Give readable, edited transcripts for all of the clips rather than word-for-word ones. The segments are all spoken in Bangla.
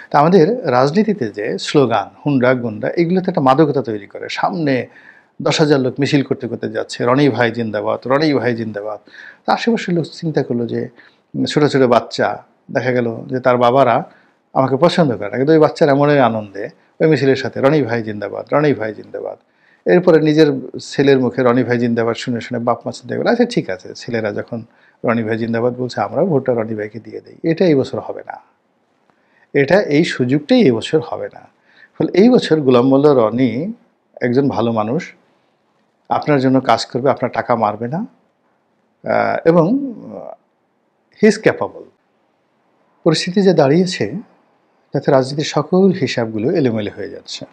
তা আমাদের রাজনীতিতে যে স্লোগান, হুন্ডা, গুন্ডা এগুলোতে একটা মাদকতা তৈরি করে। সামনে ১০,০০০ লোক মিছিল করতে, করতে যাচ্ছে। রনি ভাই জিন্দাবাদ, রনি ভাই জিন্দাবাদ। তো আশেপাশের লোক চিন্তা করলো যে ছোট, ছোট বাচ্চা দেখা গেল যে তার বাবারা আমাকে পছন্দ করে না। কিন্তু ওই বাচ্চারা এমনই আনন্দে ওই মিছিলের সাথে রনি ভাই জিন্দাবাদ, রনি ভাই জিন্দাবাদ। এরপরে নিজের ছেলের মুখে রনি ভাই জিন্দাবাদ শুনে, শুনে বাপ মা চিন্তা করে আচ্ছা ঠিক আছে, ছেলেরা যখন রনি ভাই জিন্দাবাদ বলছে আমরাও ভোটটা রনি ভাইকে দিয়ে দেই। এটা এই বছর হবে না। এটা এই সুযোগটাই এই বছর হবে না। ফলে এই বছর গোলাম মোল্লা রনি একজন ভালো মানুষ, আপনার জন্য কাজ করবে, আপনার টাকা মারবে না এবং হি ইজ ক্যাপাবল। পরিস্থিতি যে দাঁড়িয়েছে তাতে রাজনীতির সকল হিসাবগুলো এলোমেলো হয়ে যাচ্ছে।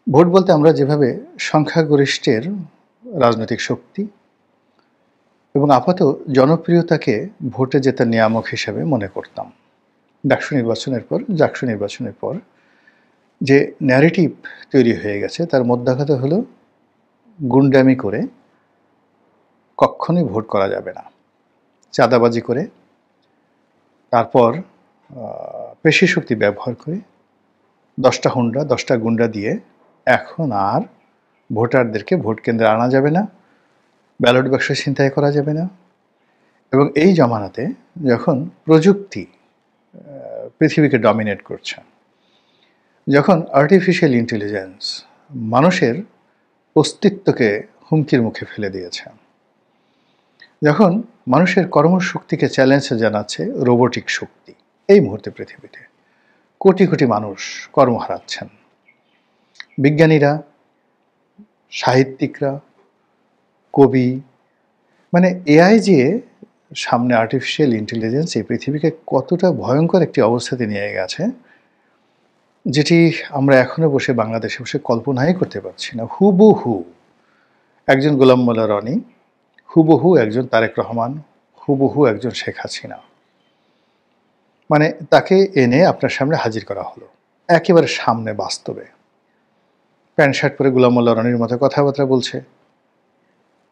ভোট বলতে আমরা যেভাবে সংখ্যাগরিষ্ঠের রাজনৈতিক শক্তি এবং আপাত জনপ্রিয়তাকে ভোটে জেতার নিয়ামক হিসেবে মনে করতাম, ডাকসু নির্বাচনের পর যে ন্যারেটিভ তৈরি হয়ে গেছে তার মধ্যাঘাত হলো গুন্ডামি করে কখনোই ভোট করা যাবে না, চাঁদাবাজি করে, তারপর পেশি শক্তি ব্যবহার করে 10টা হুন্ডা 10টা গুন্ডা দিয়ে এখন আর ভোটারদেরকে ভোট কেন্দ্রে আনা যাবে না, ব্যালট বাক্স ছিনতাই করা যাবে না। এবং এই জমানাতে যখন প্রযুক্তি পৃথিবীকে ডমিনেট করছে, যখন আর্টিফিশিয়াল ইন্টেলিজেন্স মানুষের অস্তিত্বকে হুমকির মুখে ফেলে দিয়েছে, যখন মানুষের কর্মশক্তিকে চ্যালেঞ্জ জানাচ্ছে রোবোটিক শক্তি, এই মুহূর্তে পৃথিবীতে কোটি কোটি মানুষ কর্ম হারাচ্ছেন। বিজ্ঞানীরা, সাহিত্যিকরা, কবি, মানে এআই যে সামনে আর্টিফিশিয়াল ইন্টেলিজেন্স এই পৃথিবীকে কতটা ভয়ঙ্কর একটি অবস্থাতে নিয়ে গেছে যেটি আমরা এখনো বসে বাংলাদেশে বসে কল্পনাই করতে পারছি না। হুবহু একজন গোলাম মোল্লা রনি, হুবহু একজন তারেক রহমান, হুবহু একজন শেখ হাসিনা, মানে তাকে এনে আপনার সামনে হাজির করা হলো একেবারে সামনে বাস্তবে। প্যান্ট শার্ট পরে গোলাম মোল্লা রনির মতো কথাবার্তা বলছে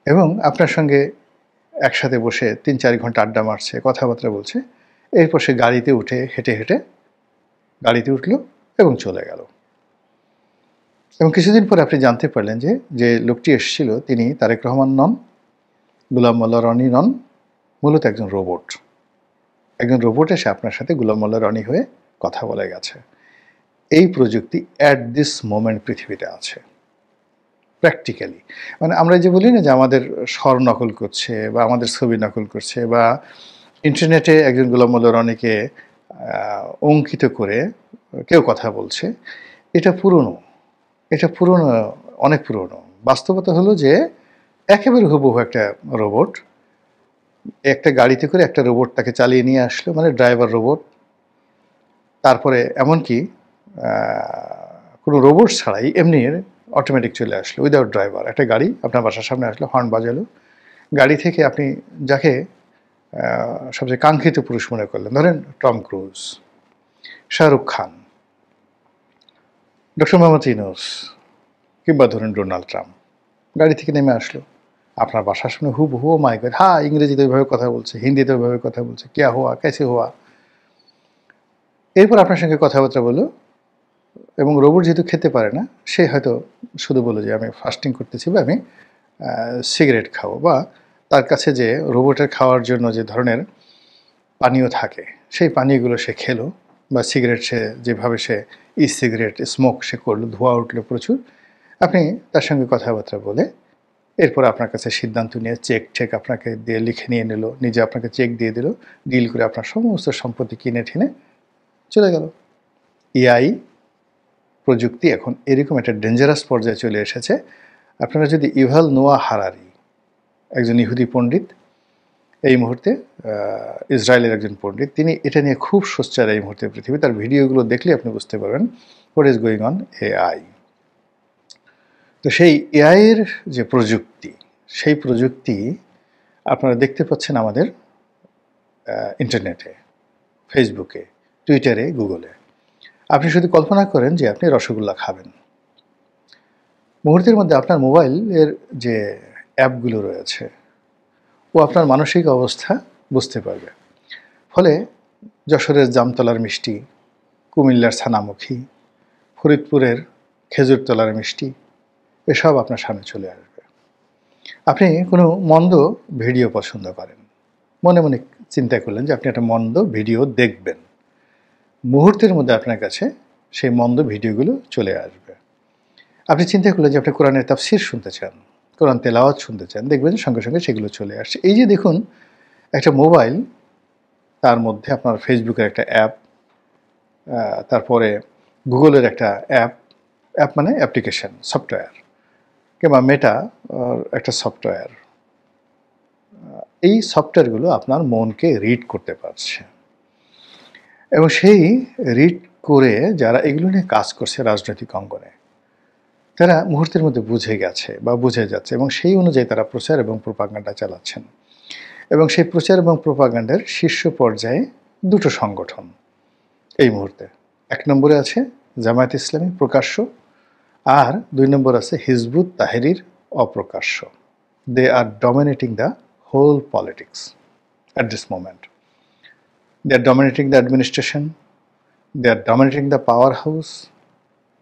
এবং আপনার সঙ্গে একসাথে বসে ৩-৪ ঘন্টা আড্ডা মারছে, কথাবার্তা বলছে। এরপর সে গাড়িতে উঠে হেঁটে হেঁটে গাড়িতে উঠল এবং চলে গেল। এবং কিছুদিন পরে আপনি জানতে পারলেন যে লোকটি এসেছিল তিনি তারেক রহমান নন, গোলাম মোল্লা রনি নন, মূলত একজন রোবট। একজন রোবট এসে আপনার সাথে গোলাম মোল্লা রনি হয়ে কথা বলে গেছে। এই প্রযুক্তি অ্যাট দিস মোমেন্ট পৃথিবীতে আছে প্র্যাকটিক্যালি। মানে আমরা যে বলি না যে আমাদের স্বর নকল করছে বা আমাদের ছবি নকল করছে বা ইন্টারনেটে একজন গোলাম মোল্লা রনিকে অঙ্কিত করে কেউ কথা বলছে, এটা পুরনো, অনেক পুরনো। বাস্তবতা হলো যে একেবারে হুবহু একটা রোবট, একটা গাড়িতে করে একটা রোবট তাকে চালিয়ে নিয়ে আসলো, মানে ড্রাইভার রোবট। তারপরে এমনকি কোনো রোবট ছাড়াই এমনি অটোমেটিক চলে আসলো উইদাউট ড্রাইভার। একটা গাড়ি আপনার বাসার সামনে আসলো, হর্ন বাজালো, গাড়ি থেকে আপনি যাকে সবচেয়ে কাঙ্ক্ষিত পুরুষ মনে করলেন, ধরেন Tom cruise, Shahrukh Khan, doctor Mohammad Yunus কিংবা ধরুন ডোনাল্ড ট্রাম্প, গাড়ি থেকে নেমে আসলো আপনার বাসার সামনে হুবহু। মাই গড, হ্যাঁ, ইংরেজিতে ওইভাবে কথা বলছে, হিন্দিতে ওইভাবে কথা বলছে, ক্যা হুয়া, ক্যাসে হুয়া। এরপর আপনার সঙ্গে কথাবার্তা বলো এবং রোবট যেহেতু খেতে পারে না, সে হয়তো শুধু বলো যে আমি ফাস্টিং করতেছি বা আমি সিগারেট খাবো, বা তার কাছে যে রোবটের খাওয়ার জন্য যে ধরনের পানীয় থাকে সেই পানীয়গুলো সে খেলো, বা সিগারেট সে যেভাবে সে সিগারেট স্মোক সে করলো, ধোঁয়া উঠলো প্রচুর। আপনি তার সঙ্গে কথাবার্তা বলে এরপর আপনার কাছে সিদ্ধান্ত নিয়ে চেক আপনাকে দিয়ে লিখে নিয়ে নিল, নিজে আপনাকে চেক দিয়ে দিল, ডিল করে আপনার সমস্ত সম্পত্তি কিনে ঠেনে চলে গেল। এআই প্রযুক্তি এখন এরকম একটা ডেঞ্জারাস পর্যায়ে চলে এসেছে। আপনারা যদি ইভাল নোয়া হারারি, একজন ইহুদি পণ্ডিত, এই মুহূর্তে ইসরায়েলের একজন পণ্ডিত, তিনি এটা নিয়ে খুব সোচ্চার এই মুহূর্তে পৃথিবী। তার ভিডিওগুলো দেখলে আপনি বুঝতে পারবেন what is going on AI. তো সেই এআইয়ের যে প্রযুক্তি, সেই প্রযুক্তি আপনারা দেখতে পাচ্ছেন আমাদের ইন্টারনেটে, ফেসবুকে, টুইটারে, গুগলে। আপনি শুধু কল্পনা করেন যে আপনি রসগোল্লা খাবেন, মুহূর্তের মধ্যে আপনার মোবাইলের যে অ্যাপগুলো রয়েছে ও আপনার মানসিক অবস্থা বুঝতে পারবে। ফলে যশোরের জামতলার মিষ্টি, কুমিল্লার ছানামুখী, ফরিদপুরের খেজুরতলার মিষ্টি, এসব আপনার সামনে চলে আসবে। আপনি কোনো মন্দ ভিডিও পছন্দ করেন, মনে মনে চিন্তা করলেন যে আপনি একটা মন্দ ভিডিও দেখবেন, মুহূর্তের মধ্যে আপনার কাছে সেই মন্দ ভিডিওগুলো চলে আসবে। আপনি চিন্তা করলেন যে আপনি কোরআনের তাফসীর শুনতে চান, কোরআন তেলাওয়াত শুনতে চান, দেখবেন সঙ্গে সঙ্গে সেগুলো চলে আসছে। এই যে দেখুন, একটা মোবাইল, তার মধ্যে আপনার ফেসবুকের একটা অ্যাপ, তারপরে গুগলের একটা অ্যাপ, অ্যাপ মানে অ্যাপ্লিকেশন, সফটওয়্যার, কিংবা মেটা একটা সফটওয়্যার। এই সফটওয়্যারগুলো আপনার মনকে রিড করতে পারছে, এবং সেই রিড করে যারা এগুলো নিয়ে কাজ করছে রাজনৈতিক অঙ্গনে, তারা মুহূর্তের মধ্যে বুঝে গেছে বা বুঝে যাচ্ছে, এবং সেই অনুযায়ী তারা প্রচার এবং প্রোপাগান্ডা চালাচ্ছেন। এবং সেই প্রচার এবং প্রোপাগান্ডার শীর্ষ পর্যায়ে দুটো সংগঠন এই মুহূর্তে। 1 নম্বরে আছে জামায়াত ইসলামী প্রকাশ্য, আর 2 নম্বর আছে হিজবুত তাহরির অপ্রকাশ্য। They are dominating the whole politics at this moment. They are dominating the administration, they are dominating the powerhouse,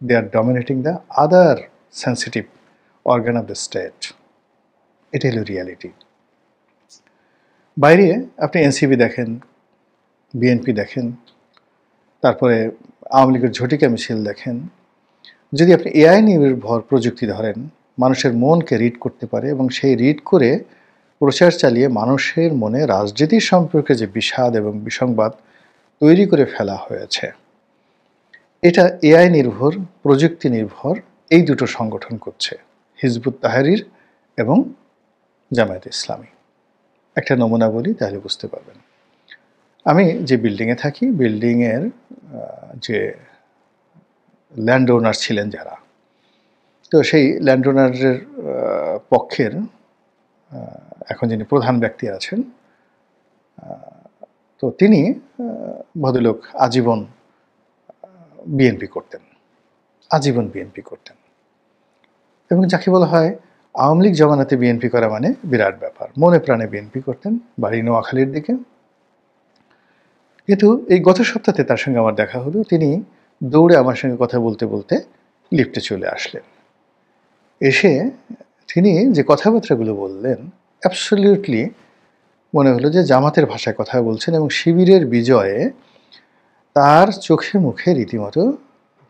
they are dominating the other sensitive organ of the state. এটা হলো রিয়ালিটি। বাইরে আপনি এনসিপি দেখেন, বিএনপি দেখেন, তারপরে আওয়ামী লীগের ঝটিকা মিছিল দেখেন। যদি আপনি এআই নির্ভর প্রযুক্তি ধরেন, মানুষের মনকে রিড করতে পারে, এবং সেই রিড করে প্রচার চালিয়ে মানুষের মনে রাজনীতি সম্পর্কে যে বিষাদ এবং বিসংবাদ তৈরি করে ফেলা হয়েছে, এটা এআই নির্ভর, প্রযুক্তি নির্ভর এই দুটো সংগঠন করছে, হিজবুত তাহরির এবং জামায়াত ইসলামী। একটা নমুনা বলি, তাহলে বুঝতে পারবেন। আমি যে বিল্ডিংয়ে থাকি, বিল্ডিংয়ের যে ল্যান্ড ওনার ছিলেন যারা, তো সেই ল্যান্ড ওনারের পক্ষের এখন যিনি প্রধান ব্যক্তি আছেন, তো তিনি ভদ্রলোক আজীবন বিএনপি করতেন, আজীবন বিএনপি করতেন, এবং যাকে বলা হয় আওয়ামী লীগ জমানাতে বিএনপি করা মানে বিরাট ব্যাপার। মনে প্রাণে বিএনপি করতেন, বাড়ি নোয়াখালীর দিকে। কিন্তু এই গত সপ্তাহে তার সঙ্গে আমার দেখা হলো, তিনি দৌড়ে আমার সঙ্গে কথা বলতে বলতে লিফটে চলে আসলেন। এসে তিনি যে কথাবার্তাগুলো বললেন, অ্যাবসলিউটলি মনে হলো যে জামাতের ভাষায় কথা বলছেন, এবং শিবিরের বিজয়ে তার চোখে মুখে রীতিমতো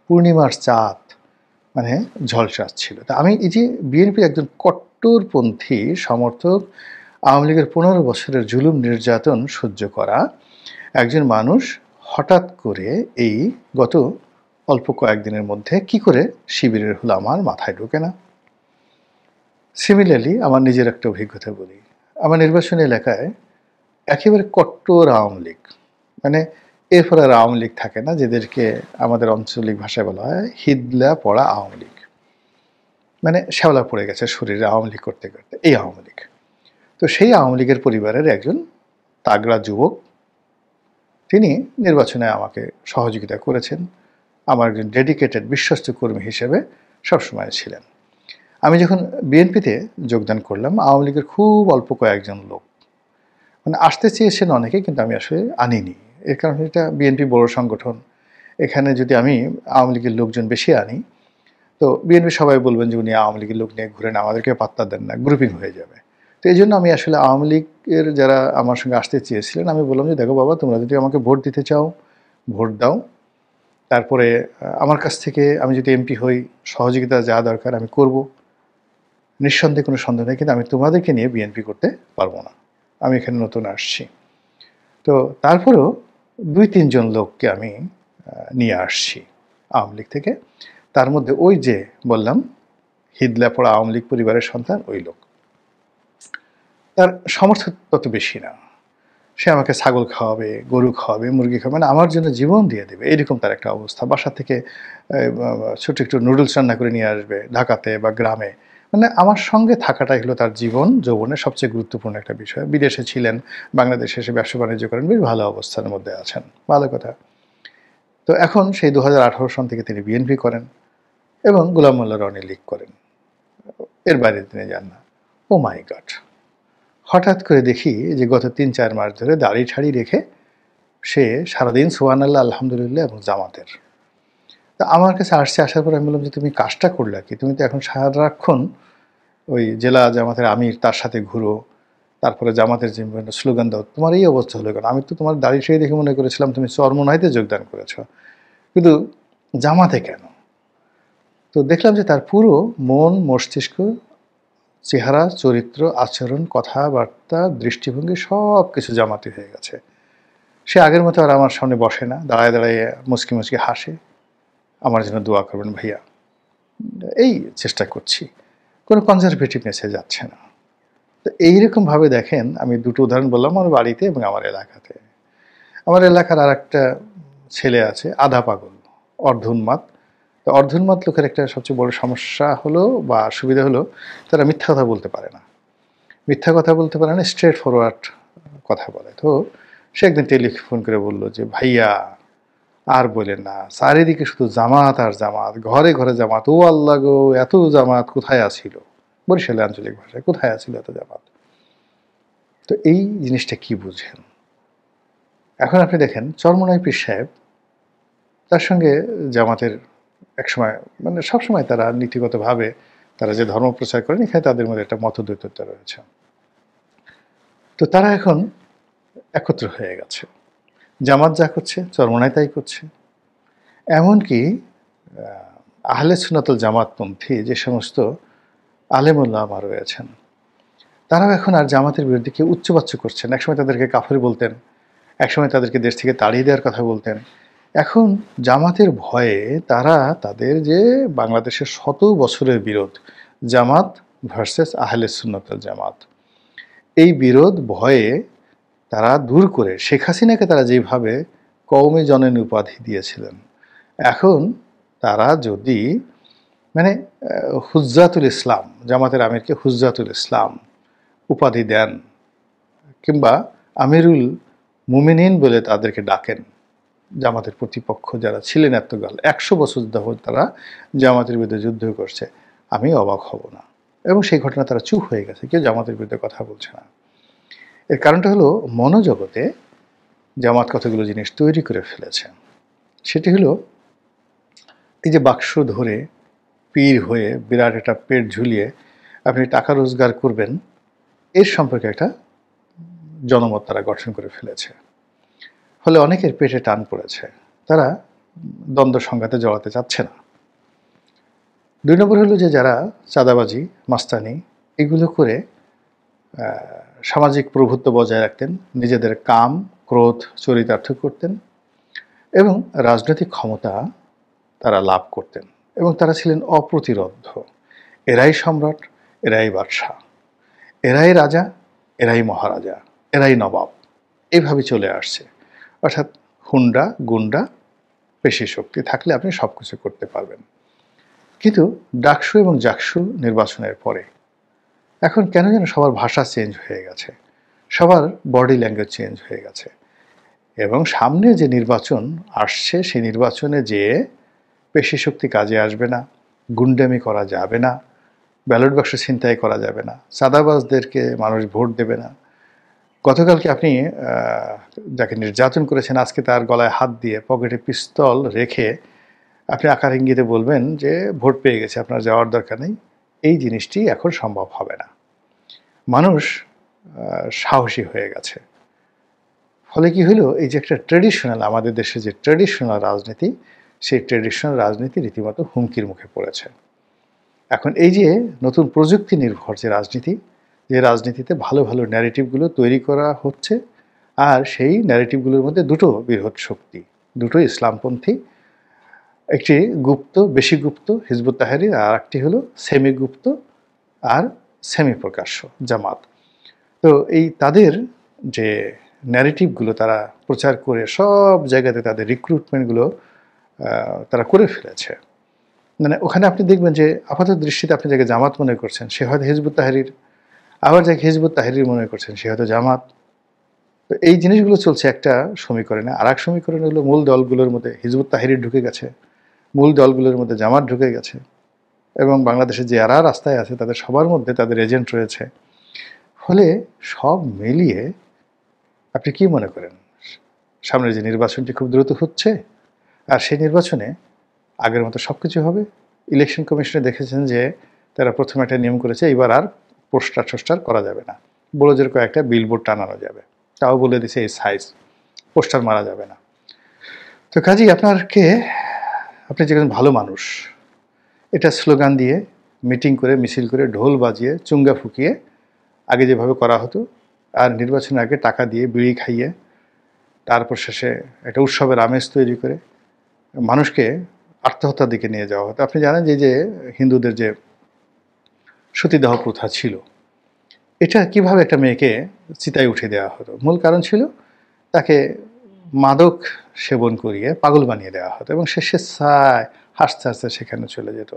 পূর্ণিমার চাঁদ মানে ঝলসাচ্ছিল। তা আমি এই যে বিএনপির একজন কট্টরপন্থী সমর্থক, আওয়ামী লীগের 15 বছরের জুলুম নির্যাতন সহ্য করা একজন মানুষ হঠাৎ করে এই গত অল্প কয়েকদিনের মধ্যে কি করে শিবিরের হলো আমার মাথায় ঢোকে না। সিমিলারলি আমার নিজের একটা অভিজ্ঞতা বলি। আমার নির্বাচনী এলাকায় একেবারে কট্টর আওয়ামী লীগ, মানে এরপর আর আওয়ামী লীগ থাকে না, যেদেরকে আমাদের আঞ্চলিক ভাষায় বলা হয় হিদলা পড়া আওয়ামী লীগ, মানে শ্যাওলা পড়ে গেছে শরীরে আওয়ামী লীগ করতে করতে, এই আওয়ামী লীগ। তো সেই আওয়ামী লীগের পরিবারের একজন তাগড়া যুবক, তিনি নির্বাচনে আমাকে সহযোগিতা করেছেন, আমার একজন ডেডিকেটেড বিশ্বস্ত কর্মী হিসেবে সবসময় ছিলেন। আমি যখন বিএনপিতে যোগদান করলাম, আওয়ামী লীগের খুব অল্প কয়েকজন লোক মানে আসতে চেয়েছেন অনেকে, কিন্তু আমি আসলে আনিনি। এর কারণ এটা বিএনপি বড় সংগঠন, এখানে যদি আমি আওয়ামী লীগের লোকজন বেশি আনি, তো বিএনপি সবাই বলবেন যে উনি আওয়ামী লীগের লোক নিয়ে ঘুরেন, আমাদেরকে পাত্তা দেন না, গ্রুপিং হয়ে যাবে। তো এই জন্য আমি আসলে আওয়ামী লীগের যারা আমার সঙ্গে আসতে চেয়েছিলেন, আমি বললাম যে দেখো বাবা, তোমরা যদি আমাকে ভোট দিতে চাও ভোট দাও, তারপরে আমার কাছ থেকে আমি যদি এমপি হই, সহযোগিতা যা দরকার আমি করব, নিঃসন্দেহে কোনো সন্দেহ নেই, কিন্তু আমি তোমাদেরকে নিয়ে বিএনপি করতে পারবো না, আমি এখানে নতুন আসছি। তো তারপরেও 2-3 জন লোককে আমি নিয়ে আসছি আওয়ামী লীগ থেকে। তার মধ্যে ওই যে বললাম হিদলা পড়া আওয়ামী লীগ পরিবারের সন্তান, ওই লোক, তার সমর্থন তত বেশি না। সে আমাকে ছাগল খাওয়াবে, গরু খাওয়াবে, মুরগি খাওয়াবে, মানে আমার জন্য জীবন দিয়ে দেবে, এরকম তার একটা অবস্থা। বাসা থেকে ছোট একটু নুডলস রান্না করে নিয়ে আসবে ঢাকাতে বা গ্রামে, মানে আমার সঙ্গে থাকাটাই হলো তার জীবন যৌবনের সবচেয়ে গুরুত্বপূর্ণ একটা বিষয়। বিদেশে ছিলেন, বাংলাদেশে এসে ব্যবসা বাণিজ্য করেন, বেশ ভালো অবস্থার মধ্যে আছেন, ভালো কথা। তো এখন সেই 2018 সন থেকে তিনি বিএনপি করেন এবং গোলাম মোল্লা রনি লীগ করেন, এর বাইরে তিনি যান না। ও মাই গড, হঠাৎ করে দেখি যে গত 3-4 মাস ধরে দাড়ি ঠাড়ি রেখে সে সারাদিন সুবহানাল্লাহ, আলহামদুলিল্লাহ এবং জামাতের। তো আমার কাছে আসার পর আমি বললাম যে, "তুমি কাজটা করলা কি? তুমি তো এখন সারাক্ষণ ওই জেলা জামাতের আমির তার সাথে ঘুরো, তারপরে জামাতের যে বিভিন্ন স্লোগান দাও। তোমার এই অবস্থা হলো কেন? আমি তো তোমার দাড়ি-টাড়ি দেখে মনে করেছিলাম তুমি চরমোনাইতে যোগদান করেছ। কিন্তু জামাতে কেন?" তো দেখলাম যে তার পুরো মন, মস্তিষ্ক, চেহারা, চরিত্র, আচরণ, কথাবার্তা, দৃষ্টিভঙ্গি সবকিছু জামাতি হয়ে গেছে। সে আগের মতো আর আমার সামনে বসে না। দাঁড়ায়, দাঁড়ায় মুচকি, মুচকি হাসে। আমার জন্য দোয়া করবেন ভাইয়া। এই চেষ্টা করছি। কোনো কনজারভেটিভনেস এ যাচ্ছে না। তো এইরকমভাবে দেখেন, আমি দুটো উদাহরণ বললাম আমার বাড়িতে এবং আমার এলাকাতে। আমার এলাকার আরেকটা ছেলে আছে আধা পাগল, অর্ধোন্মাদ। তো অর্ধোন্মাদ লোকের একটা সবচেয়ে বড় সমস্যা হলো বা সুবিধা হলো তারা মিথ্যা কথা বলতে পারে না। মিথ্যা কথা বলতে পারে না, স্ট্রেট ফরওয়ার্ড কথা বলে। তো সে একদিন টেলিফোন করে বলল যে, "ভাইয়া আর বইলেন না, চারিদিকে শুধু জামাত আর জামাত, ঘরে ঘরে জামাত। ও আল্লাহ গো! এত জামাত কোথায় আছিল?" বরিশালের আঞ্চলিক ভাষায়, "কোথায় আছিল এত জামাত?" তো এই জিনিসটা কি বুঝেন? এখন আপনি দেখেন চরমোনাই পীর সাহেব, তার সঙ্গে জামাতের একসময় মানে সবসময় তারা নীতিগতভাবে তারা যে ধর্ম প্রচার করেন, এখানে তাদের মধ্যে একটা মতদ্বৈততা রয়েছে। তো তারা এখন একত্র হয়ে গেছে। জামাত যা করছে, চরমোনাই তাই করছে। এমনকি আহলে সুন্নাতুল জামাতপন্থী যে সমস্ত আলেম ওলামা রয়েছেন, তারাও এখন আর জামাতের বিরুদ্ধে কেউ উচ্চবাচ্য করছেন। একসময় তাদেরকে কাফের বলতেন, একসময় তাদেরকে দেশ থেকে তাড়িয়ে দেওয়ার কথা বলতেন। এখন জামাতের ভয়ে তারা তাদের যে বাংলাদেশের শত বছরের বিরোধ, জামাত ভার্সেস আহলে সুন্নাতুল জামাত, এই বিরোধ ভয়ে তারা দূর করে শেখ হাসিনাকে তারা যেভাবে কওমি জননী উপাধি দিয়েছিলেন, এখন তারা যদি মানে হুজ্জাতুল ইসলাম, জামাতের আমিরকে হুজ্জাতুল ইসলাম উপাধি দেন কিংবা আমিরুল মুমিনিন বলে তাদেরকে ডাকেন, জামাতের প্রতিপক্ষ যারা ছিলেন এতকাল ১০০ বছর যাবৎ তারা জামাতের বিরুদ্ধে যুদ্ধ করছে, আমি অবাক হব না। এবং সেই ঘটনা তারা চুপ হয়ে গেছে, কেউ জামাতের বিরুদ্ধে কথা বলছে না। এর কারণটা হলো মনোজগতে জামাত কতগুলো জিনিস তৈরি করে ফেলেছে। সেটি হলো এই যে বাক্স ধরে পীর হয়ে বিরাট একটা পেট ঝুলিয়ে আপনি টাকা রোজগার করবেন, এর সম্পর্কে একটা জনমত তারা গঠন করে ফেলেছে। ফলে অনেকের পেটে টান পড়েছে, তারা দ্বন্দ্ব সংঘাতে জড়াতে চাচ্ছে না। ২ নম্বর হলো যে যারা চাঁদাবাজি, মাস্তানি এগুলো করে সামাজিক প্রভুত্ব বজায় রাখতেন, নিজেদের কাম, ক্রোধ চরিতার্থ করতেন এবং রাজনৈতিক ক্ষমতা তারা লাভ করতেন এবং তারা ছিলেন অপ্রতিরোধ্য। এরাই সম্রাট, এরাই বাদশাহ, এরাই রাজা, এরাই মহারাজা, এরাই নবাব, এইভাবে চলে আসছে। অর্থাৎ হুন্ডা, গুন্ডা, পেশি শক্তি থাকলে আপনি সব কিছু করতে পারবেন। কিন্তু ডাকসু এবং জাকসু নির্বাচনের পরে এখন কেন যেন সবার ভাষা চেঞ্জ হয়ে গেছে, সবার বডি ল্যাঙ্গুয়েজ চেঞ্জ হয়ে গেছে এবং সামনে যে নির্বাচন আসছে সেই নির্বাচনে যে পেশি শক্তি কাজে আসবে না, গুন্ডামি করা যাবে না, ব্যালট বাক্স ছিনতাই করা যাবে না, চাঁদাবাজদেরকে মানুষ ভোট দেবে না। গতকালকে আপনি যাকে নির্যাতন করেছেন আজকে তার গলায় হাত দিয়ে পকেটে পিস্তল রেখে আপনি আকার ইঙ্গিতে বলবেন যে ভোট পেয়ে গেছে, আপনার যাওয়ার দরকার নেই। এই জিনিসটি এখন সম্ভব হবে না। মানুষ সাহসী হয়ে গেছে। ফলে কি হলো, এই যে একটা ট্র্যাডিশনাল আমাদের দেশে যে ট্র্যাডিশনাল রাজনীতি, সেই ট্র্যাডিশনাল রাজনীতি রীতিমতো হুমকির মুখে পড়েছে। এখন এই যে নতুন প্রযুক্তি নির্ভর যে রাজনীতি, যে রাজনীতিতে ভালো ভালো ন্যারেটিভগুলো তৈরি করা হচ্ছে, আর সেই ন্যারেটিভগুলোর মধ্যে দুটো বৃহৎ শক্তি, দুটো ইসলামপন্থী, একটি গুপ্ত, বেশি গুপ্ত হিজবুত তাহরির, আর একটি হলো সেমি গুপ্ত আর সেমি প্রকাশ্য জামাত। তো এই তাদের যে ন্যারেটিভগুলো তারা প্রচার করে সব জায়গাতে তাদের রিক্রুটমেন্টগুলো তারা করে ফেলেছে। মানে ওখানে আপনি দেখবেন যে আপাত দৃষ্টিতে আপনি যাকে জামাত মনে করছেন সে হয়তো হিজবুত তাহরির, আবার যাকে হিজবুত তাহরির মনে করছেন সে হয়তো জামাত। তো এই জিনিসগুলো চলছে একটা সমীকরণে। আর এক সমীকরণ হলো মূল দলগুলোর মধ্যে হিজবুত তাহরির ঢুকে গেছে, মূল দলগুলোর মধ্যে জামাত ঢুকে গেছে এবং বাংলাদেশে যারা রাস্তায় আছে তাদের সবার মধ্যে তাদের এজেন্ট রয়েছে। ফলে সব মিলিয়ে আপনি কি মনে করেন সামনের যে নির্বাচনটি খুব দ্রুত হচ্ছে, আর সেই নির্বাচনে আগের মতো সব কিছু হবে। ইলেকশন কমিশনে দেখেছেন যে তারা প্রথমে একটা নিয়ম করেছে, এবার আর পোস্টার করা যাবে না, ব্রোজের কয়েকটা বিলবোর্ড টানানো যাবে, তাও বলে দিছে এই সাইজ, পোস্টার মারা যাবে না। তো কাজেই আপনি যে একজন ভালো মানুষ, এটা স্লোগান দিয়ে, মিটিং করে, মিছিল করে, ঢোল বাজিয়ে, চুঙ্গা ফুকিয়ে আগে যেভাবে করা হতো, আর নির্বাচনের আগে টাকা দিয়ে বিড়ি খাইয়ে তারপর শেষে একটা উৎসবের আমেজ তৈরি করে মানুষকে আত্মহত্যার দিকে নিয়ে যাওয়া হতো। আপনি জানেন যে হিন্দুদের যে সতীদাহ প্রথা ছিল, এটা কিভাবে একটা মেয়েকে চিতায় উঠে দেওয়া হতো, মূল কারণ ছিল তাকে মাদক সেবন করিয়ে পাগল বানিয়ে দেওয়া হতো এবং সে স্বেচ্ছায় হাসতে হাসতে সেখানে চলে যেত।